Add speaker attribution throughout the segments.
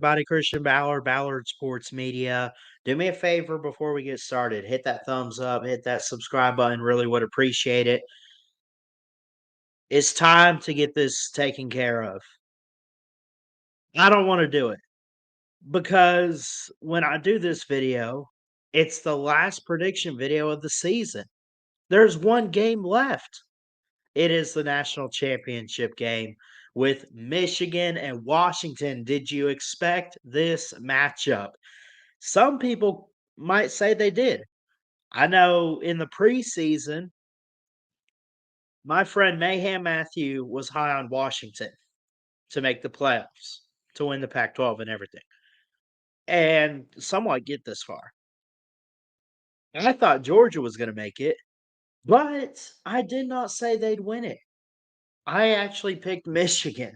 Speaker 1: everybody? Christian Ballard, Ballard Sports Media. Do me a favor before we get started. Hit that thumbs up, hit that subscribe button. Really would appreciate it. It's time to get this taken care of. I don't want to do it because when I do this video, it's the last prediction video of the season. There's one game left. It is the national championship game with Michigan and Washington. Did you expect this matchup? Some people might say they did. I know in the preseason, my friend Mayhem Matthew was high on Washington to make the playoffs, to win the Pac 12 and everything, and somewhat get this far. I thought Georgia was going to make it, but I did not say they'd win it. I actually picked Michigan.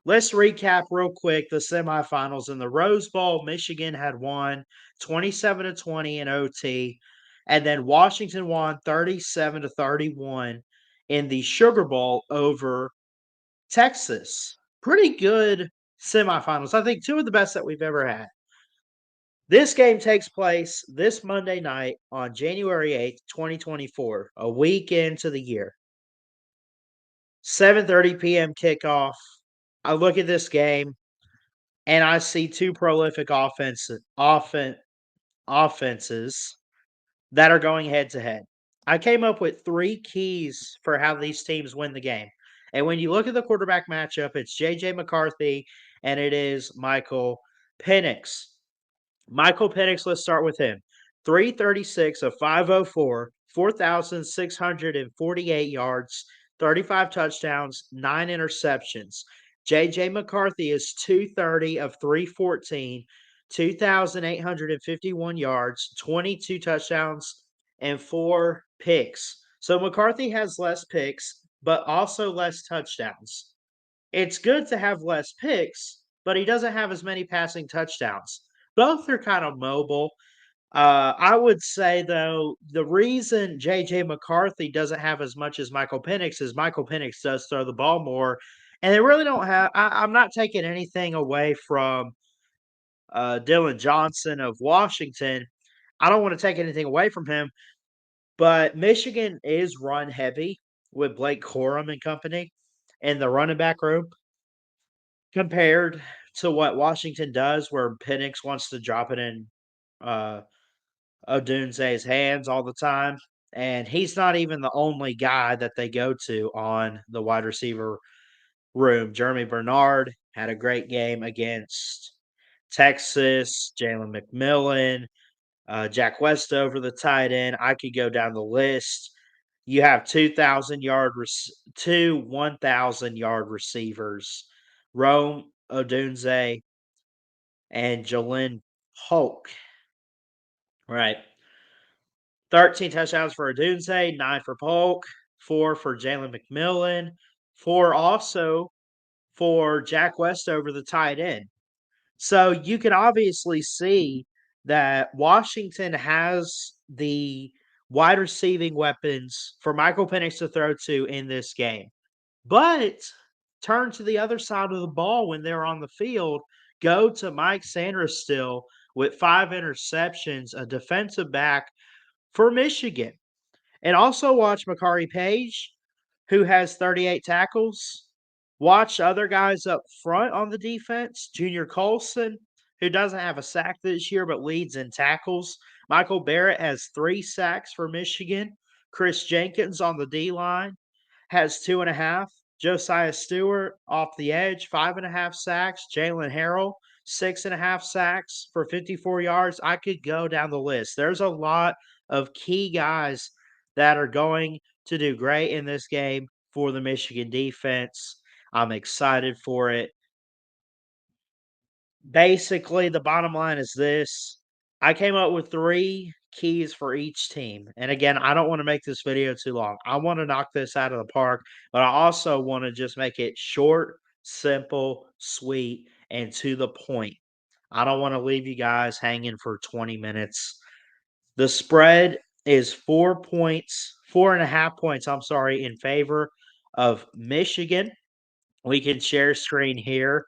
Speaker 1: Let's recap real quick the semifinals. In the Rose Bowl, Michigan had won 27-20 in OT, and then Washington won 37-31 in the Sugar Bowl over Texas. Pretty good semifinals. I think two of the best that we've ever had. This game takes place this Monday night on January 8th, 2024, a week into the year. 7:30 p.m. kickoff. I look at this game and I see two prolific offenses that are going head to head. I came up with three keys for how these teams win the game. And when you look at the quarterback matchup, it's J.J. McCarthy and it is Michael Penix. Michael Penix, let's start with him. 336 of 504, 4,648 yards, 35 touchdowns, 9 interceptions. J.J. McCarthy is 230 of 314, 2,851 yards, 22 touchdowns, and 4 picks. So McCarthy has less picks, but also less touchdowns. It's good to have less picks, but he doesn't have as many passing touchdowns. Both are kind of mobile. I would say, though, the reason J.J. McCarthy doesn't have as much as Michael Penix is Michael Penix does throw the ball more, and they really don't have. I'm not taking anything away from Dylan Johnson of Washington. I don't want to take anything away from him, but Michigan is run heavy with Blake Corum and company in the running back room compared to what Washington does, where Penix wants to drop it in uh, Odunze's hands all the time. And he's not even the only guy that they go to on the wide receiver room. Jeremy Bernard had a great game against Texas, Jalen McMillan, Jack Westover, the tight end. I could go down the list. You have 1,000 yard receivers. Rome Odunze and Jalen Polk. Right. 13 touchdowns for Odunze, 9 for Polk, 4 for Jalen McMillan, 4 also for Jack Westover, the tight end. So you can obviously see that Washington has the wide receiving weapons for Michael Penix to throw to in this game. But turn to the other side of the ball when they're on the field, go to Mike Sanders still with 5 interceptions, a defensive back for Michigan. And also watch Makari Page, who has 38 tackles. Watch other guys up front on the defense. Junior Colson, who doesn't have a sack this year but leads in tackles. Michael Barrett has 3 sacks for Michigan. Chris Jenkins on the D-line has 2.5. Josiah Stewart off the edge, 5.5 sacks. Jalen Harrell, 6.5 sacks for 54 yards. I could go down the list. There's a lot of key guys that are going to do great in this game for the Michigan defense. I'm excited for it. Basically, the bottom line is this. I came up with 3 keys for each team. And again, I don't want to make this video too long. I want to knock this out of the park, but I also want to just make it short, simple, sweet, and to the point. I don't want to leave you guys hanging for 20 minutes. The spread is 4 points, 4.5 points, I'm sorry, in favor of Michigan. We can share screen here.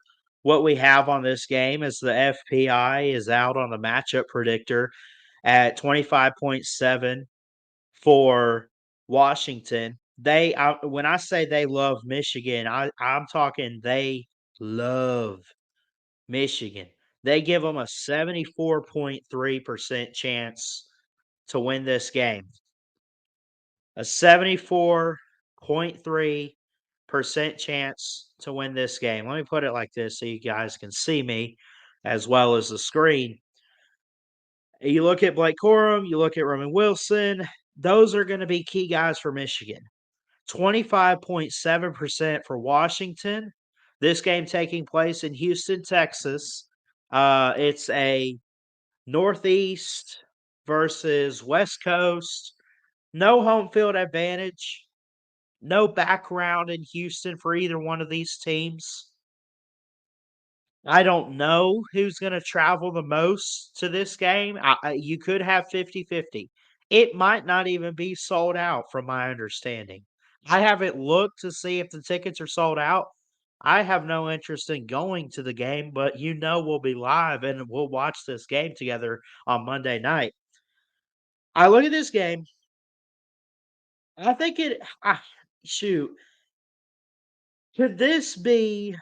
Speaker 1: what we have on this game is the FPI is out on the matchup predictor at 25.7 for Washington. When I say they love Michigan, I'm talking they love Michigan. They give them a 74.3% chance to win this game. A 74.3% chance to win this game. Let me put it like this so you guys can see me as well as the screen. You look at Blake Corum, you look at Roman Wilson, those are going to be key guys for Michigan. 25.7% for Washington. This game taking place in Houston, Texas. It's a Northeast versus West Coast. No home field advantage. No background in Houston for either one of these teams. I don't know who's gonna travel the most to this game. You could have 50-50. It might not even be sold out from my understanding. I haven't looked to see if the tickets are sold out. I have no interest in going to the game, but we'll be live and we'll watch this game together on Monday night. I look at this game, I think shoot, could this be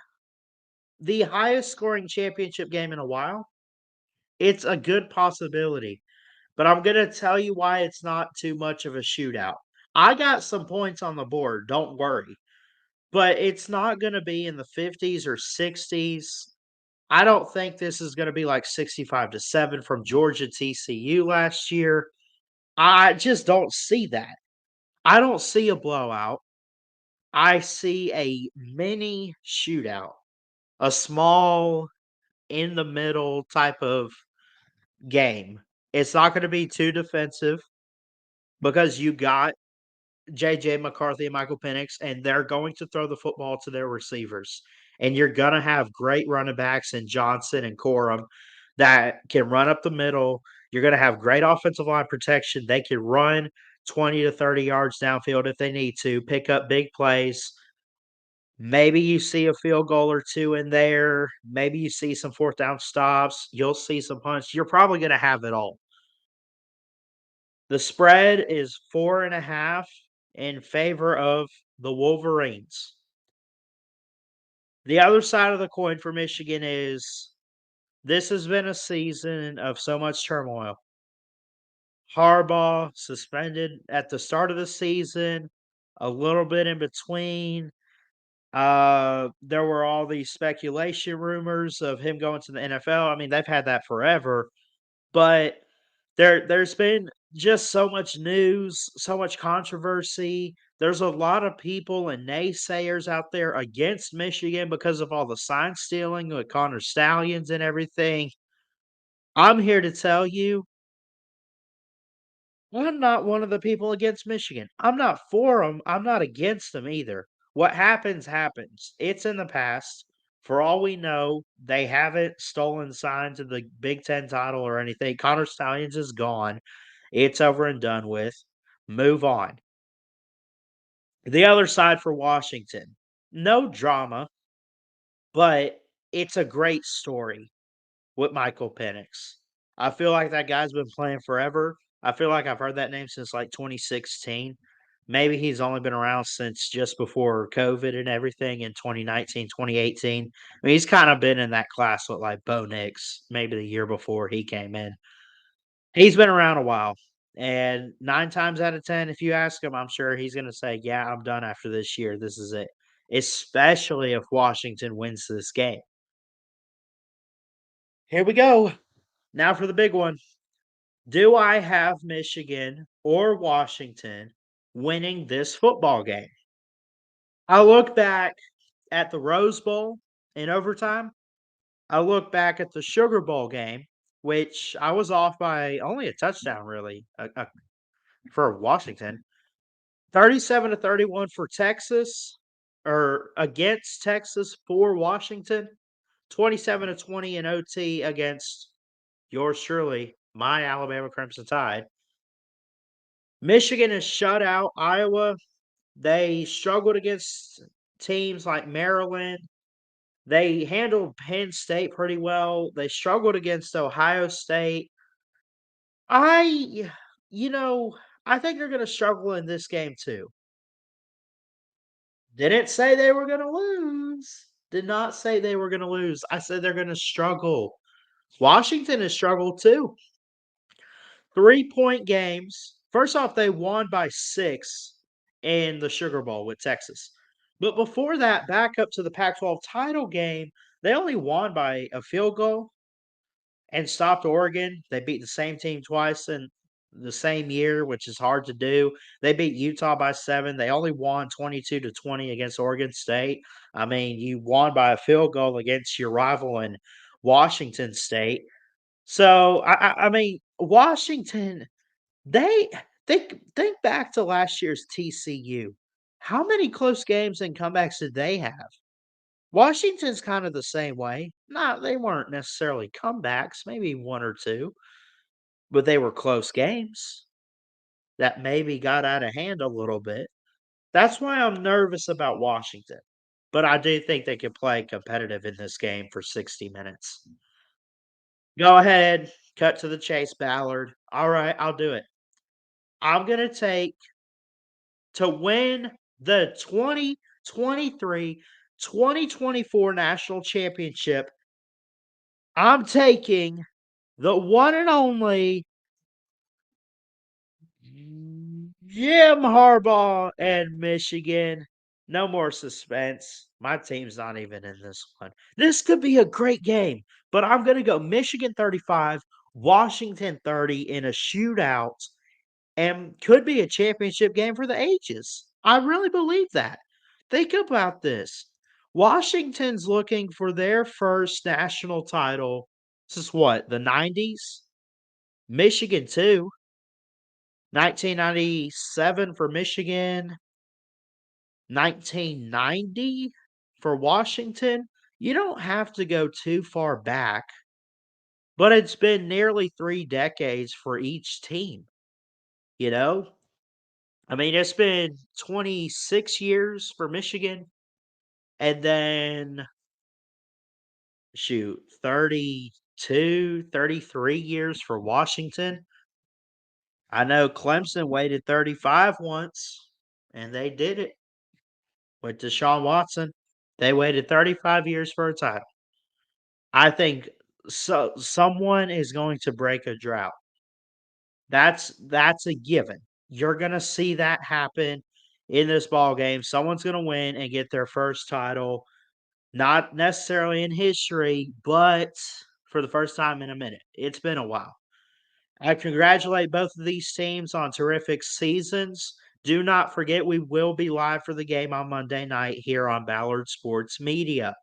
Speaker 1: the highest scoring championship game in a while? It's a good possibility, but I'm gonna tell you why it's not too much of a shootout. I got some points on the board, don't worry, but it's not gonna be in the 50s or 60s. I don't think this is gonna be like 65-7 from Georgia TCU last year. I just don't see that. I don't see a blowout. I see a mini shootout, a small in the middle type of game. It's not gonna be too defensive because you got JJ McCarthy and Michael Penix, and they're going to throw the football to their receivers. And you're gonna have great running backs in Johnson and Corum that can run up the middle. You're gonna have great offensive line protection. They can run 20 to 30 yards downfield if they need to, pick up big plays. Maybe you see a field goal or two in there. Maybe you see some fourth down stops. You'll see some punts. You're probably gonna have it all. The spread is 4.5 in favor of the Wolverines. The other side of the coin for Michigan is this has been a season of so much turmoil. Harbaugh suspended at the start of the season, a little bit in between. There were all these speculation rumors of him going to the NFL. I mean, they've had that forever, but there's been just so much news, so much controversy. There's a lot of people and naysayers out there against Michigan because of all the sign stealing with Connor Stallions and everything. I'm here to tell you, I'm not one of the people against Michigan. I'm not for them. I'm not against them either. What happens, happens. It's in the past. For all we know, they haven't stolen signs of the Big Ten title or anything. Connor Stallions is gone. It's over and done with. Move on. The other side for Washington. No drama, but it's a great story with Michael Penix. I feel like that guy's been playing forever. I feel like I've heard that name since like 2016. Maybe he's only been around since just before COVID and everything in 2019, 2018. I mean, he's kind of been in that class with like Bo Nix, maybe the year before he came in. He's been around a while. And 9 times out of 10, if you ask him, I'm sure he's going to say, yeah, I'm done after this year. This is it. Especially if Washington wins this game. Here we go. Now for the big one. Do I have Michigan or Washington winning this football game? I look back at the Rose Bowl in overtime. I look back at the Sugar Bowl game, which I was off by only a touchdown, really, for Washington. 37-31 for Texas, or against Texas for Washington. 27-20 in OT against yours truly, my Alabama Crimson Tide. Michigan has shut out Iowa. They struggled against teams like Maryland. They handled Penn State pretty well. They struggled against Ohio State. I you know, I think they're gonna struggle in this game too. Didn't say they were gonna lose. Did not say they were gonna lose. I said they're gonna struggle. Washington has struggled too. 3-point games. First off, they won by 6 in the Sugar Bowl with Texas. But before that, back up to the Pac-12 title game, they only won by a field goal and stopped Oregon. They beat the same team twice in the same year, which is hard to do. They beat Utah by 7. They only won 22-20 against Oregon State. I mean, you won by a field goal against your rival in Washington State. So I mean, Washington, they think back to last year's TCU. How many close games and comebacks did they have? Washington's kind of the same way. Not they weren't necessarily comebacks, maybe 1 or 2, but they were close games that maybe got out of hand a little bit. That's why I'm nervous about Washington, but I do think they can play competitive in this game for 60 minutes. Go ahead, cut to the chase, Ballard. Alright, I'll do it. I'm gonna take to win the 2023-2024 national championship, I'm taking the one and only Jim Harbaugh and Michigan. No more suspense. My team's not even in this one. This could be a great game, but I'm going to go Michigan 35, Washington 30 in a shootout, and could be a championship game for the ages. I really believe that. Think about this. Washington's looking for their first national title. This is what, the 90s? Michigan too. 1997 for Michigan, 1990 for Washington. You don't have to go too far back, but it's been nearly 3 decades for each team, you know? I mean, it's been 26 years for Michigan and then shoot, 32, 33 years for Washington. I know Clemson waited 35 once, and they did it with Deshaun Watson. They waited 35 years for a title. I think someone is going to break a drought. That's a given. You're gonna see that happen in this ball game. Someone's gonna win and get their first title, not necessarily in history, but for the first time in a minute. It's been a while. I congratulate both of these teams on terrific seasons. Do not forget we will be live for the game on Monday night here on Ballard Sports Media.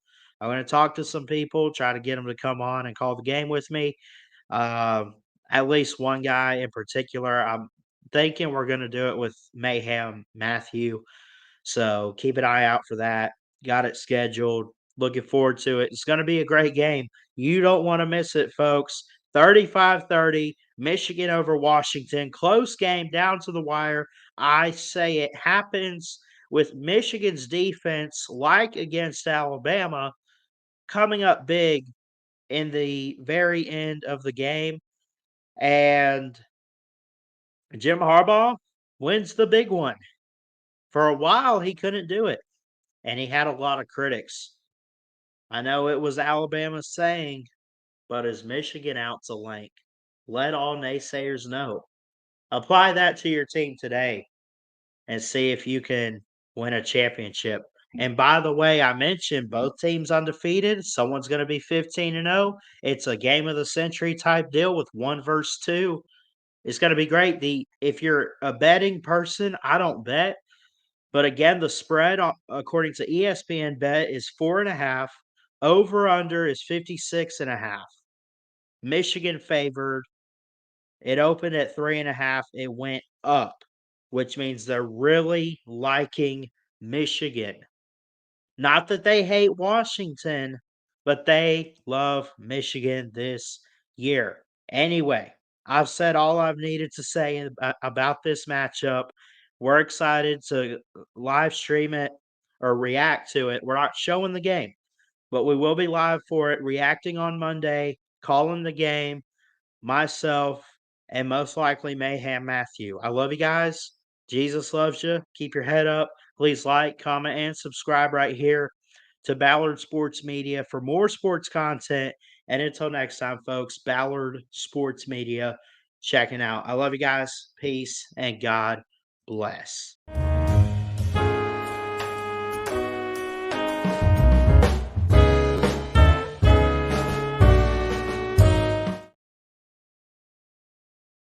Speaker 1: I'm going to talk to some people, try to get them to come on and call the game with me. At least one guy in particular. I'm thinking we're going to do it with Mayhem Matthew. So keep an eye out for that. Got it scheduled. Looking forward to it. It's going to be a great game. You don't want to miss it, folks. 35-30, Michigan over Washington. Close game down to the wire. I say it happens with Michigan's defense, like against Alabama, coming up big in the very end of the game. And Jim Harbaugh wins the big one. For a while, he couldn't do it, and he had a lot of critics. I know it was Alabama saying, but is Michigan out to Link? Let all naysayers know. Apply that to your team today and see if you can win a championship. And by the way, I mentioned both teams undefeated. Someone's going to be 15-0. It's a game of the century type deal with 1 versus 2. It's going to be great. The if you're a betting person, I don't bet, but again, the spread according to ESPN bet is 4.5. Over under is 56.5. Michigan favored. It opened at 3.5. It went up, which means they're really liking Michigan. Not that they hate Washington, but they love Michigan this year. Anyway, I've said all I've needed to say about this matchup. We're excited to live stream it or react to it. We're not showing the game, but we will be live for it, reacting on Monday, calling the game, myself, and most likely Mayhem Matthew. I love you guys. Jesus loves you. Keep your head up. Please like, comment, and subscribe right here to Ballard Sports Media for more sports content. And until next time, folks, Ballard Sports Media checking out. I love you guys. Peace and God bless.